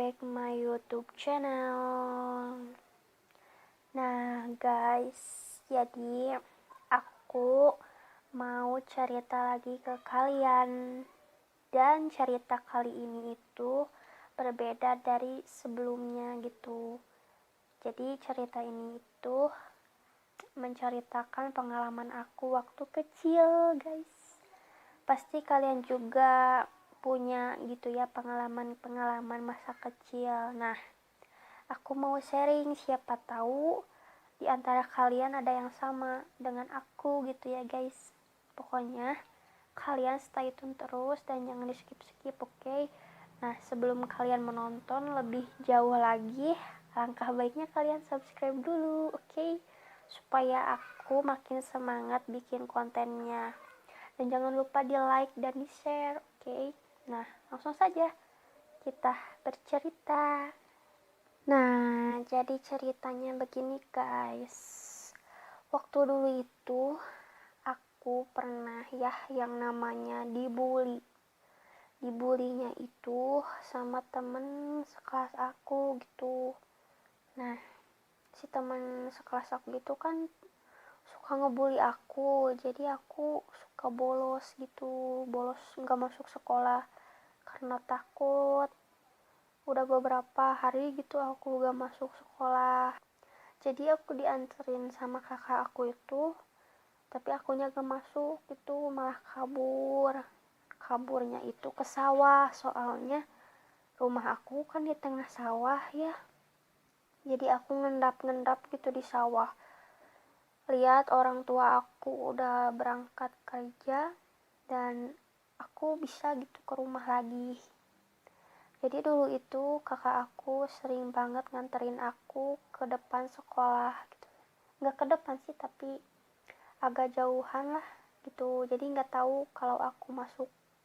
back my YouTube channel. Nah guys, jadi aku mau cerita lagi ke kalian. Dan cerita kali ini itu berbeda dari sebelumnya gitu. Jadi cerita ini itu menceritakan pengalaman aku waktu kecil guys. Pasti kalian juga punya gitu ya pengalaman masa kecil. Nah, aku mau sharing, siapa tahu di antara kalian ada yang sama dengan aku gitu ya guys. Pokoknya kalian stay tune terus dan jangan di skip-skip, oke? Nah, sebelum kalian menonton lebih jauh lagi, langkah baiknya kalian subscribe dulu, oke? Supaya aku makin semangat bikin kontennya. Dan jangan lupa di like dan di share, oke? Nah, langsung saja kita bercerita. Nah, jadi ceritanya begini guys. Waktu dulu itu aku pernah ya yang namanya dibully. Dibulinya itu sama temen sekelas aku gitu. Nah, si temen sekelas aku gitu kan suka ngebully aku, jadi aku suka bolos gitu, bolos nggak masuk sekolah karena takut. Udah beberapa hari gitu aku gak masuk sekolah, jadi aku dianterin sama kakak aku itu, tapi akunya gak masuk gitu, malah kaburnya itu ke sawah. Soalnya rumah aku kan di tengah sawah ya, jadi aku ngendap gitu di sawah. Lihat orang tua aku udah berangkat kerja dan aku bisa gitu ke rumah lagi. Jadi dulu itu kakak aku sering banget nganterin aku ke depan sekolah gitu. Nggak ke depan sih, tapi agak jauhan lah gitu. Jadi nggak tahu kalau aku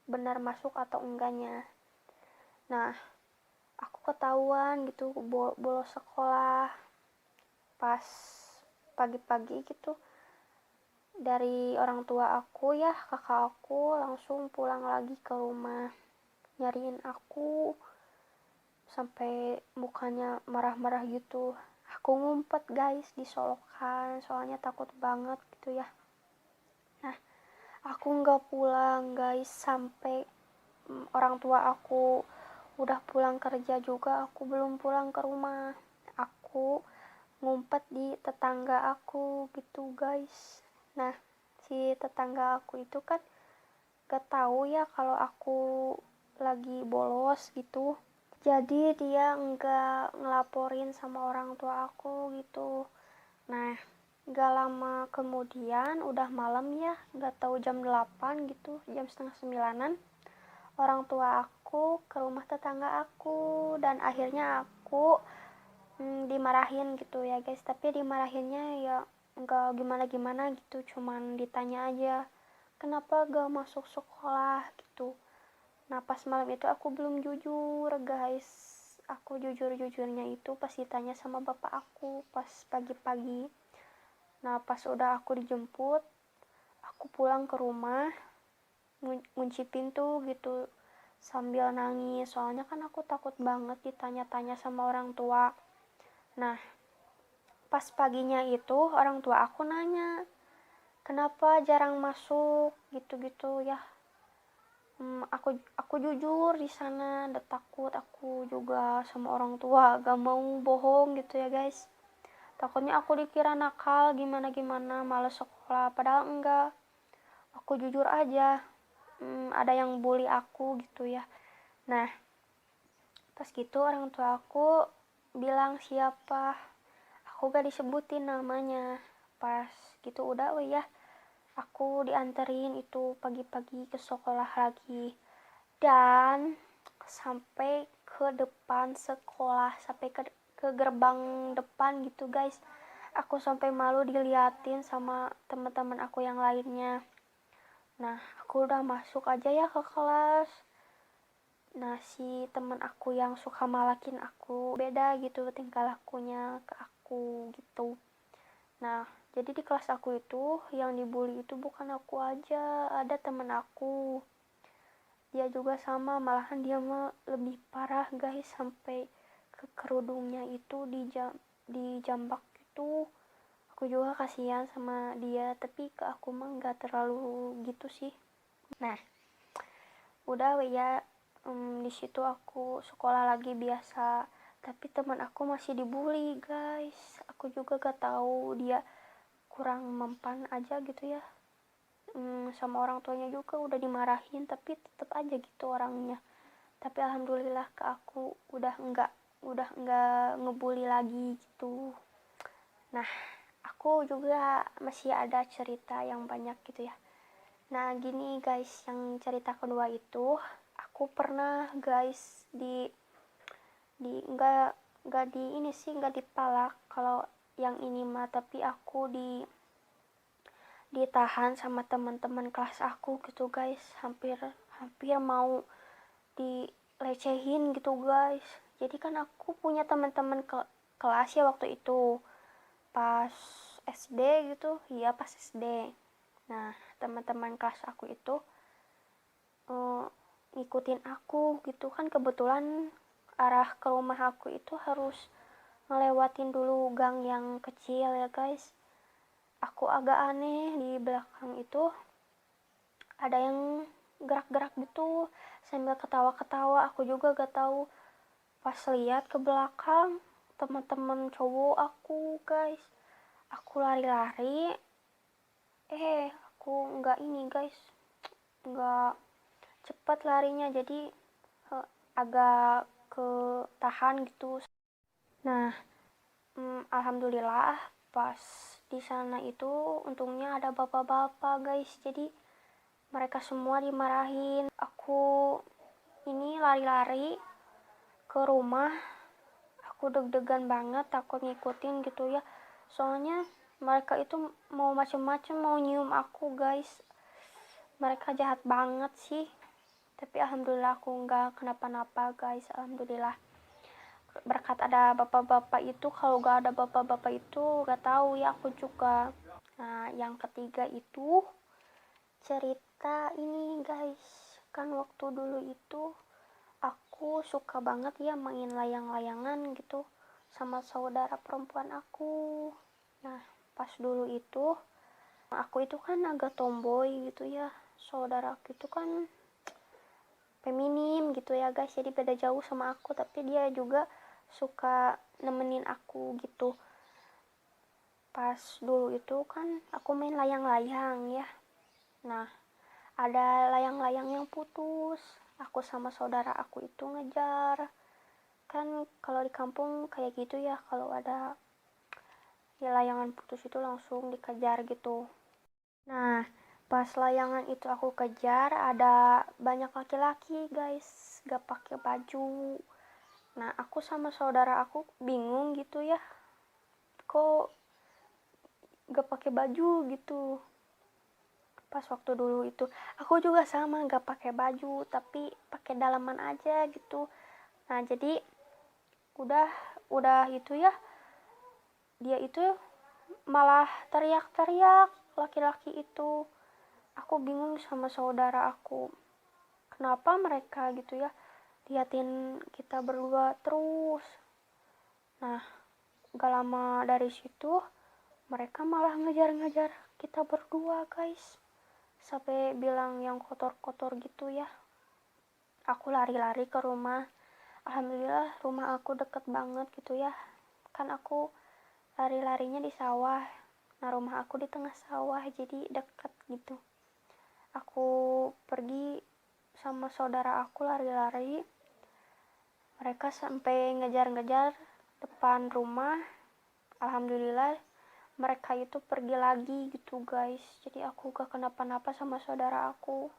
benar masuk atau enggaknya. Nah, aku ketahuan gitu bolos sekolah pas pagi-pagi gitu. Dari orang tua aku ya, kakak aku langsung pulang lagi ke rumah. Nyariin aku sampai mukanya marah-marah gitu. Aku ngumpet guys di solokan, soalnya takut banget gitu ya. Nah, aku nggak pulang guys sampai orang tua aku udah pulang kerja juga, aku belum pulang ke rumah. Aku ngumpet di tetangga aku gitu guys. Nah, si tetangga aku itu kan gak tahu ya kalau aku lagi bolos gitu, jadi dia nggak ngelaporin sama orang tua aku gitu. Nah, gak lama kemudian udah malam ya, gak tahu jam 8 gitu, jam setengah 9-an, orang tua aku ke rumah tetangga aku dan akhirnya aku dimarahin gitu ya guys. Tapi dimarahinnya ya nggak gimana-gimana gitu, cuman ditanya aja kenapa gak masuk sekolah gitu. Nah, pas malam itu aku belum jujur guys. Aku jujur-jujurnya itu pas ditanya sama bapak aku pas pagi-pagi. Nah, pas udah aku dijemput, aku pulang ke rumah, ngunci pintu gitu sambil nangis. Soalnya kan aku takut banget ditanya-tanya sama orang tua. Nah, pas paginya itu orang tua aku nanya, kenapa jarang masuk gitu-gitu ya. Aku jujur di sana, udah takut aku juga sama orang tua, gak mau bohong gitu ya guys. Takutnya aku dikira nakal gimana males sekolah, padahal enggak. Aku jujur aja. Ada yang bully aku gitu ya. Nah, pas gitu orang tua aku bilang siapa, aku gak disebutin namanya. Pas gitu udah ya, aku dianterin itu pagi-pagi ke sekolah lagi. Dan sampai ke depan sekolah, sampai ke gerbang depan gitu guys, aku sampai malu diliatin sama teman-teman aku yang lainnya. Nah, aku udah masuk aja ya ke kelas. Nah, si teman aku yang suka malakin aku beda gitu tingkah lakunya ke aku gitu. Nah, jadi di kelas aku itu yang dibully itu bukan aku aja, ada temen aku. dia juga sama, malahan dia mah lebih parah guys, sampai ke kerudungnya itu dijambak gitu. Aku juga kasihan sama dia, tapi ke aku mah nggak terlalu gitu sih. Nah udah ya, di situ aku sekolah lagi biasa, tapi teman aku masih dibully guys. Aku juga gak tahu, dia kurang mempan aja gitu ya. Sama orang tuanya juga udah dimarahin, tapi tetap aja gitu orangnya. Tapi alhamdulillah ke aku udah enggak ngebully lagi gitu. Nah aku juga masih ada cerita yang banyak gitu ya. Nah gini guys, yang cerita kedua itu, aku pernah guys di nggak di ini sih, nggak dipalak kalau yang ini mah, tapi aku ditahan sama teman-teman kelas aku gitu guys, hampir hampir mau dilecehin gitu guys. Jadi kan aku punya teman-teman kelas ya waktu itu, pas SD gitu ya, pas SD. Nah teman-teman kelas aku itu ngikutin aku gitu kan, kebetulan arah ke rumah aku itu harus ngelewatin dulu gang yang kecil ya guys. Aku agak aneh, di belakang itu ada yang gerak-gerak gitu sambil ketawa-ketawa. Aku juga gak tahu, pas lihat ke belakang teman-teman cowok aku guys. Aku lari-lari, aku nggak ini guys, nggak cepat larinya, jadi agak ketahan gitu. Nah alhamdulillah pas di sana itu untungnya ada bapak-bapak guys, jadi mereka semua dimarahin. Aku ini lari-lari ke rumah, aku deg-degan banget, takut ngikutin gitu ya, soalnya mereka itu mau macem-macem, mau nyium aku guys. Mereka jahat banget sih, tapi alhamdulillah aku nggak kenapa-napa guys, alhamdulillah. Berkat ada bapak-bapak itu, kalau gak ada bapak-bapak itu gak tahu ya aku juga. Nah yang ketiga itu cerita ini guys, kan waktu dulu itu aku suka banget ya main layang-layangan gitu sama saudara perempuan aku. Nah pas dulu itu aku itu kan agak tomboy gitu ya, saudara aku itu kan feminim gitu ya guys, jadi beda jauh sama aku, tapi dia juga suka nemenin aku gitu. Pas dulu itu kan aku main layang-layang ya, nah ada layang-layang yang putus, aku sama saudara aku itu ngejar. Kan kalau di kampung kayak gitu ya, kalau ada ya layangan putus itu langsung dikejar gitu. Nah pas layangan itu aku kejar, ada banyak laki-laki guys gak pakai baju. Nah aku sama saudara aku bingung gitu ya, kok gak pakai baju gitu. Pas waktu dulu itu aku juga sama gak pakai baju, tapi pakai dalaman aja gitu. Nah jadi udah itu ya, dia itu malah teriak-teriak laki-laki itu. Aku bingung sama saudara aku, kenapa mereka gitu ya liatin kita berdua terus. Nah gak lama dari situ mereka malah ngejar-ngejar kita berdua guys, sampai bilang yang kotor-kotor gitu ya. Aku lari-lari ke rumah, alhamdulillah rumah aku deket banget gitu ya, kan aku lari-larinya di sawah. Nah rumah aku di tengah sawah, jadi deket gitu. Aku pergi sama saudara aku lari-lari, mereka sampai ngejar-ngejar depan rumah. Alhamdulillah mereka itu pergi lagi gitu guys, jadi aku gak kenapa-napa sama saudara aku.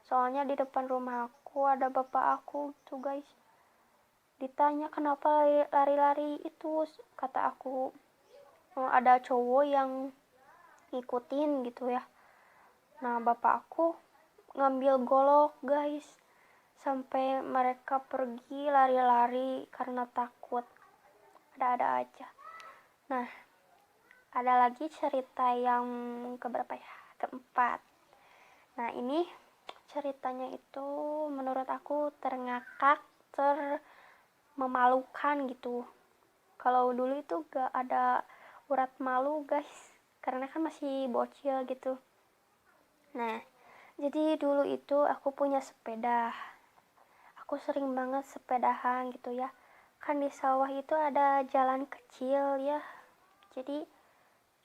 Soalnya di depan rumah aku ada bapak aku gitu guys. Ditanya kenapa lari-lari itu, kata aku ada cowok yang ngikutin gitu ya. Nah bapak aku ngambil golok guys, sampai mereka pergi lari-lari karena takut. Ada-ada aja. Nah ada lagi cerita yang keberapa ya, keempat. Nah ini ceritanya itu menurut aku terngakak, memalukan gitu. Kalau dulu itu gak ada urat malu guys, karena kan masih bocil gitu. Nah, jadi dulu itu aku punya sepeda. Aku sering banget sepedahan gitu ya. Kan di sawah itu ada jalan kecil ya. Jadi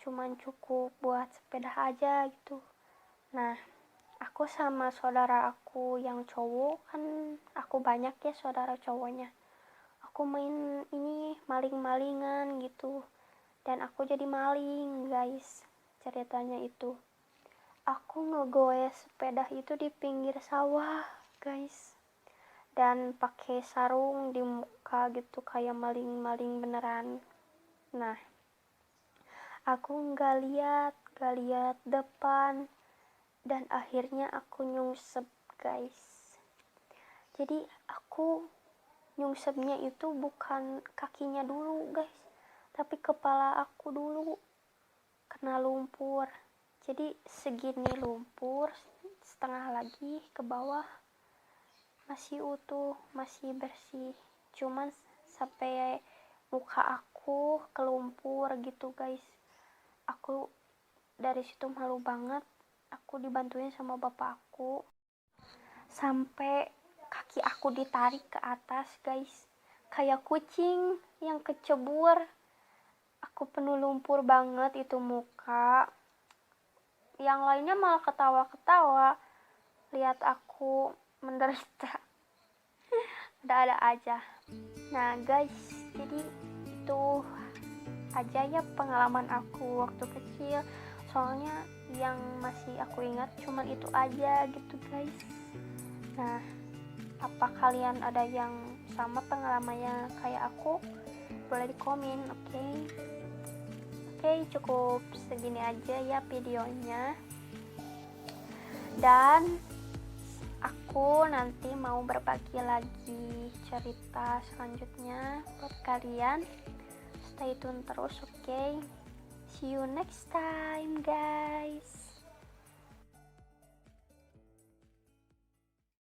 cuman cukup buat sepeda aja gitu. Nah, aku sama saudara aku yang cowok, kan aku banyak ya saudara cowoknya. Aku main ini maling-malingan gitu. Dan aku jadi maling guys. Ceritanya itu aku ngegoes sepeda itu di pinggir sawah guys, dan pakai sarung di muka gitu kayak maling-maling beneran. Nah, aku nggak lihat depan, dan akhirnya aku nyungsep guys. Jadi aku nyungsepnya itu bukan kakinya dulu guys, tapi kepala aku dulu kena lumpur. Jadi segini lumpur, setengah lagi ke bawah masih utuh, masih bersih. Cuman sampai muka aku ke lumpur gitu guys. Aku dari situ malu banget. Aku dibantuin sama bapak aku sampai kaki aku ditarik ke atas guys, kayak kucing yang kecebur. Aku penuh lumpur banget itu muka. Yang lainnya malah ketawa-ketawa lihat aku menderita. Ada-ada aja. Nah guys, jadi itu aja ya pengalaman aku waktu kecil. Soalnya yang masih aku ingat cuman itu aja gitu guys. Nah, apa kalian ada yang sama pengalamannya kayak aku? Boleh di komen, oke? Oke, cukup segini aja ya videonya. Dan aku nanti mau berbagi lagi cerita selanjutnya buat kalian. Stay tune terus, oke? See you next time, guys.